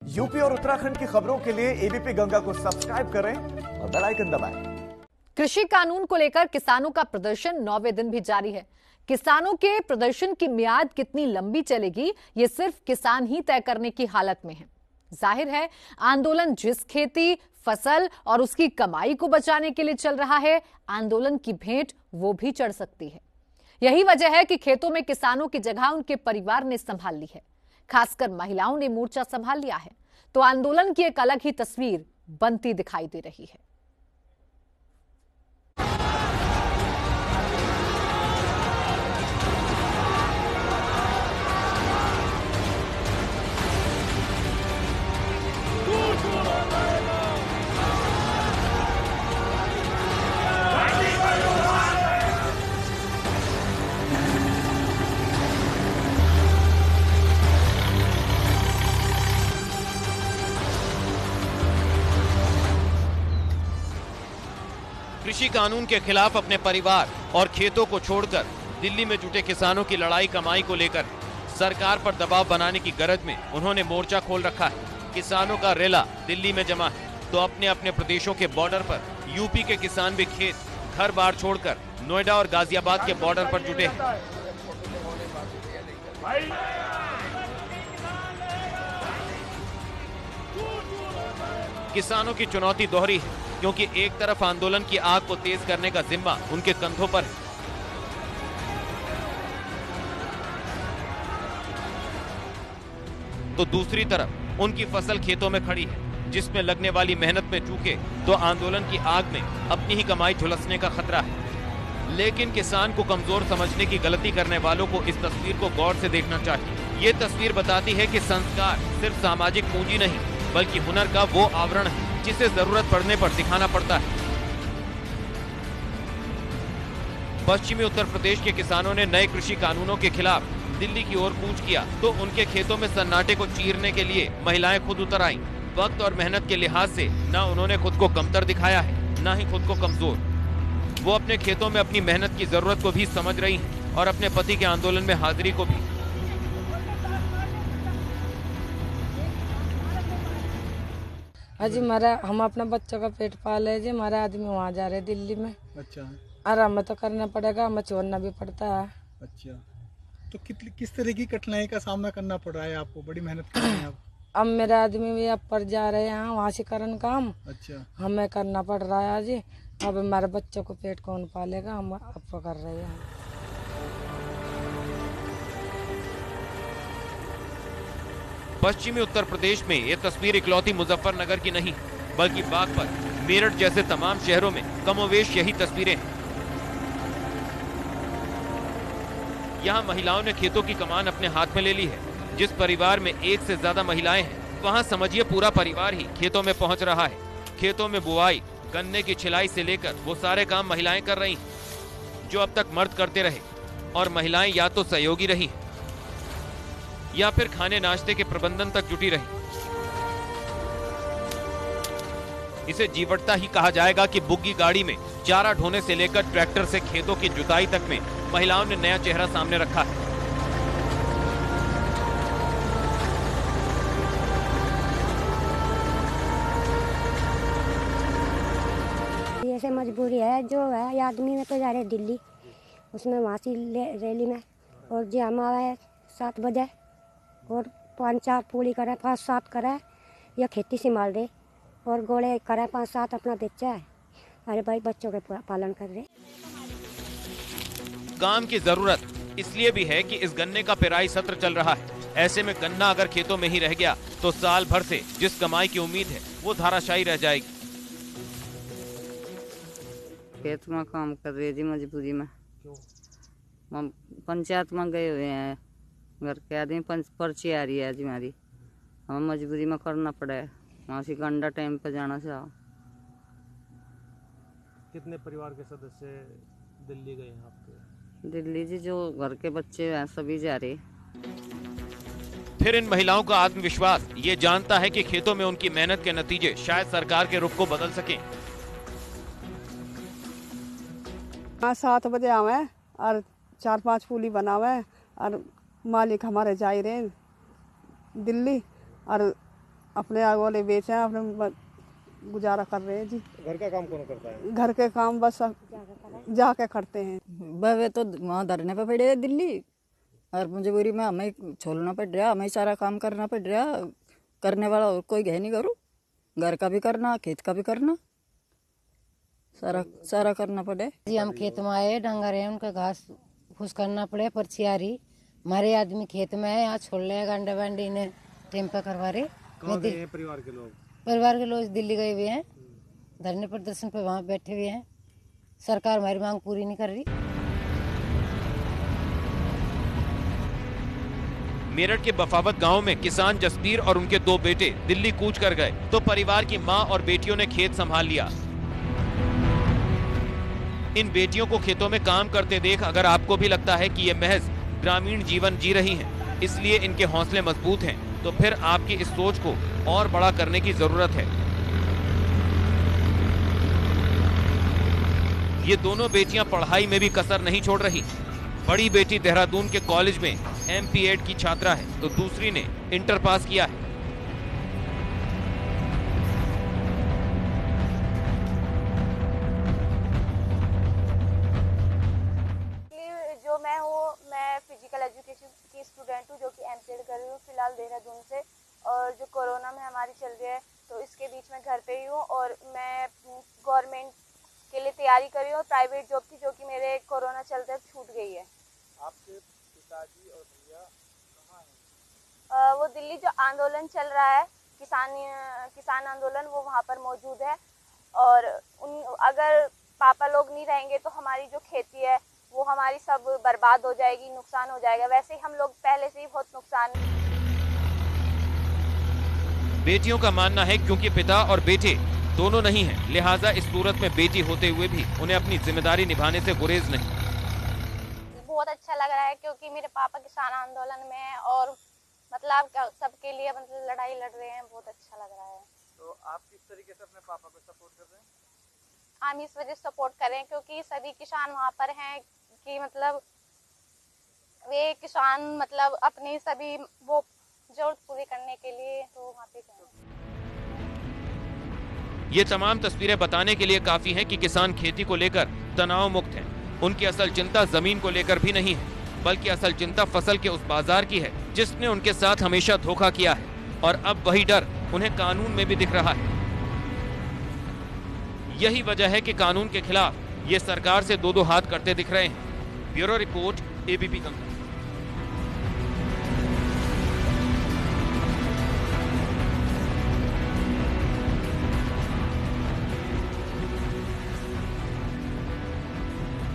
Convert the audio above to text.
UP और उत्तराखंड की खबरों के लिए एबीपी गंगा को सब्सक्राइब करें और बेल आइकन दबाएं। कृषि कानून को लेकर किसानों का प्रदर्शन 9वें दिन भी जारी है। किसानों के प्रदर्शन की मियाद कितनी लंबी चलेगी, ये सिर्फ किसान ही तय करने की हालत में है। जाहिर है, आंदोलन जिस खेती, फसल और उसकी कमाई को बचाने के लिए चल रहा है, आंदोलन की भेंट वो भी चढ़ सकती है। यही वजह है कि खेतों में किसानों की जगह उनके परिवार ने संभाल ली है। खासकर महिलाओं ने मोर्चा संभाल लिया है, तो आंदोलन की एक अलग ही तस्वीर बनती दिखाई दे रही है। कृषि कानून के खिलाफ अपने परिवार और खेतों को छोड़कर दिल्ली में जुटे किसानों की लड़ाई कमाई को लेकर सरकार पर दबाव बनाने की गरज में उन्होंने मोर्चा खोल रखा है। किसानों का रेला दिल्ली में जमा है, तो अपने अपने प्रदेशों के बॉर्डर पर यूपी के किसान भी खेत, घर बार छोड़कर नोएडा और गाजियाबाद के बॉर्डर पर जुटे हैं। किसानों की चुनौती दोहरी है, क्योंकि एक तरफ आंदोलन की आग को तेज करने का जिम्मा उनके कंधों पर है, तो दूसरी तरफ उनकी फसल खेतों में खड़ी है, जिसमें लगने वाली मेहनत में चूके तो आंदोलन की आग में अपनी ही कमाई झुलसने का खतरा है। लेकिन किसान को कमजोर समझने की गलती करने वालों को इस तस्वीर को गौर से देखना चाहिए। ये तस्वीर बताती है कि संस्कार सिर्फ सामाजिक पूंजी नहीं, बल्कि हुनर का वो आवरण है जिसे जरूरत पड़ने पर दिखाना पड़ता है। पश्चिमी उत्तर प्रदेश के किसानों ने नए कृषि कानूनों के खिलाफ दिल्ली की ओर कूच किया, तो उनके खेतों में सन्नाटे को चीरने के लिए महिलाएं खुद उतर आईं। वक्त और मेहनत के लिहाज से न उन्होंने खुद को कमतर दिखाया है, न ही खुद को कमजोर। वो अपने खेतों में अपनी मेहनत की जरूरत को भी समझ रही हैं और अपने पति के आंदोलन में हाजिरी को भी। अजी हम अपना बच्चों का पेट पाले जी, हमारे आदमी वहाँ जा रहे दिल्ली में। अच्छा। और हमें तो करना पड़ेगा, हमें छोड़ना भी पड़ता है। अच्छा, तो किस तरह की कठिनाई का सामना करना पड़ रहा है आपको? बड़ी मेहनत कर रहे हैं आप। अब मेरे आदमी भी अब पर जा रहे हैं वहाँ से करन काम। अच्छा। हमें करना पड़ रहा है जी। अब हमारे बच्चों को पेट कौन पालेगा, हम अब कर रहे हैं। पश्चिमी उत्तर प्रदेश में ये तस्वीर इकलौती मुजफ्फरनगर की नहीं, बल्कि बागपत, मेरठ जैसे तमाम शहरों में कमोवेश यही तस्वीरें हैं। यहाँ महिलाओं ने खेतों की कमान अपने हाथ में ले ली है। जिस परिवार में एक से ज्यादा महिलाएं हैं, वहाँ समझिए पूरा परिवार ही खेतों में पहुँच रहा है। खेतों में बुआई, गन्ने की छिलाई से लेकर वो सारे काम महिलाएं कर रही हैं, जो अब तक मर्द करते रहे। और महिलाएं या तो सहयोगी रही या फिर खाने नाश्ते के प्रबंधन तक जुटी रही। इसे जीवटता ही कहा जाएगा कि बुग्गी गाड़ी में चारा ढोने से लेकर ट्रैक्टर से खेतों की जुताई तक में महिलाओं ने नया चेहरा सामने रखा है। ऐसे मजबूरी है जो है, ये आदमी में तो जा रहे दिल्ली, उसमें वहाँ से रैली में, और जो हम आए 7 बजे और 5-4 पूड़ी करे, 5-7 करे, या खेती संभाल रहे और गोले करे 5-7 अपना बेचा है। अरे भाई बच्चों के पालन कर रहे। काम की जरूरत इसलिए भी है कि इस गन्ने का पेराई सत्र चल रहा है। ऐसे में गन्ना अगर खेतों में ही रह गया तो साल भर से जिस कमाई की उम्मीद है वो धाराशायी रह जाएगी। खेत में काम कर रही जी, मजबूरी में। हम पंचायत में गए हुए हैं, घर के आदमी पर्ची आ रही है जी हमारी, हमें मजबूरी में करना पड़ा है। वहाँ से गंडा टाइम पे जाना चाहो। कितने परिवार के सदस्य दिल्ली गए हैं आपके? दिल्ली जी जो घर के बच्चे हैं सभी जा रहे। फिर इन महिलाओं का आत्मविश्वास ये जानता है कि खेतों में उनकी मेहनत के नतीजे शायद सरकार के रुख को बदल सके। 7 बजे आवे और 4-5 फूली बनावे और मालिक हमारे जा रहे दिल्ली और अपने आग वाले बेचे हैं, अपने गुजारा कर रहे हैं जी। घर का काम कौन करता है? घर के काम बस जाके करते हैं। वह तो वहाँ धरने पे पड़े हैं दिल्ली, और मजबूरी में हमें छोड़ना पड़ रहा, हमें सारा काम करना पड़ रहा। करने वाला और कोई है नहीं, करूँ घर का भी करना, खेत का भी करना, सारा करना पड़े जी। हम खेत में आए, डंगर है उनका घास फूस करना पड़े, पर्ची आ रही। हमारे आदमी खेत में है, यहाँ छोड़ रहे गांडे वांडे इन्हें टेम्पा करवा रहे। परिवार के लोग? परिवार के लोग दिल्ली गए हुए हैं, धरने प्रदर्शन पे वहाँ बैठे हुए हैं। सरकार हमारी मांग पूरी नहीं कर रही। मेरठ के बफावत गांव में किसान जसबीर और उनके 2 बेटे दिल्ली कूच कर गए तो परिवार की मां और बेटियों ने खेत संभाल लिया। इन बेटियों को खेतों में काम करते देख अगर आपको भी लगता है कि ये महज ग्रामीण जीवन जी रही हैं, इसलिए इनके हौसले मजबूत हैं, तो फिर आपकी इस सोच को और बड़ा करने की जरूरत है। ये दोनों बेटियां पढ़ाई में भी कसर नहीं छोड़ रही। बड़ी बेटी देहरादून के कॉलेज में MP.Ed की छात्रा है, तो दूसरी ने इंटर पास किया है। जो मैं हूँ, मैं फिजिकल एजुकेशन की स्टूडेंट हूँ जो कि MP.Ed कर रही हूँ फिलहाल देहरादून से। और जो कोरोना में हमारी चल रही है तो इसके बीच में घर पे ही हूँ, और मैं गवर्नमेंट के लिए तैयारी कर रही हूँ। प्राइवेट जॉब थी जो कि मेरे कोरोना चलते छूट गई है। आपके पिताजी और भैया कहाँ हैं? वो दिल्ली जो आंदोलन चल रहा है, किसान आंदोलन, वो वहाँ पर मौजूद है। और अगर पापा लोग नहीं रहेंगे तो हमारी जो खेती है वो हमारी सब बर्बाद हो जाएगी, नुकसान हो जाएगा। वैसे ही हम लोग पहले से ही बहुत नुकसान। बेटियों का मानना है क्योंकि पिता और बेटे दोनों नहीं हैं, लिहाजा इस सूरत में बेटी होते हुए भी उन्हें अपनी जिम्मेदारी निभाने से गुरेज नहीं। बहुत अच्छा लग रहा है क्योंकि मेरे पापा किसान आंदोलन में है और मतलब सबके लिए मतलब लड़ाई लड़ रहे हैं। बहुत अच्छा लग रहा है। तो आप किस तरीके से अपने पापा को सपोर्ट कर रहे हैं? हम इस वजह से सपोर्ट कर रहे हैं क्योंकि सभी किसान वहाँ पर हैं कि मतलब वे किसान मतलब अपनी सभी वो जरूरत पूरी करने के लिए तो वहाँ पे गए। ये तमाम तस्वीरें बताने के लिए काफी हैं कि किसान खेती को लेकर तनाव मुक्त हैं। उनकी असल चिंता जमीन को लेकर भी नहीं है, बल्कि असल चिंता फसल के उस बाजार की है जिसने उनके साथ हमेशा धोखा किया है, और अब वही डर उन्हें कानून में भी दिख रहा है। यही वजह है कि कानून के खिलाफ ये सरकार से दो हाथ करते दिख रहे हैं। Bureau report, ABP Ganga.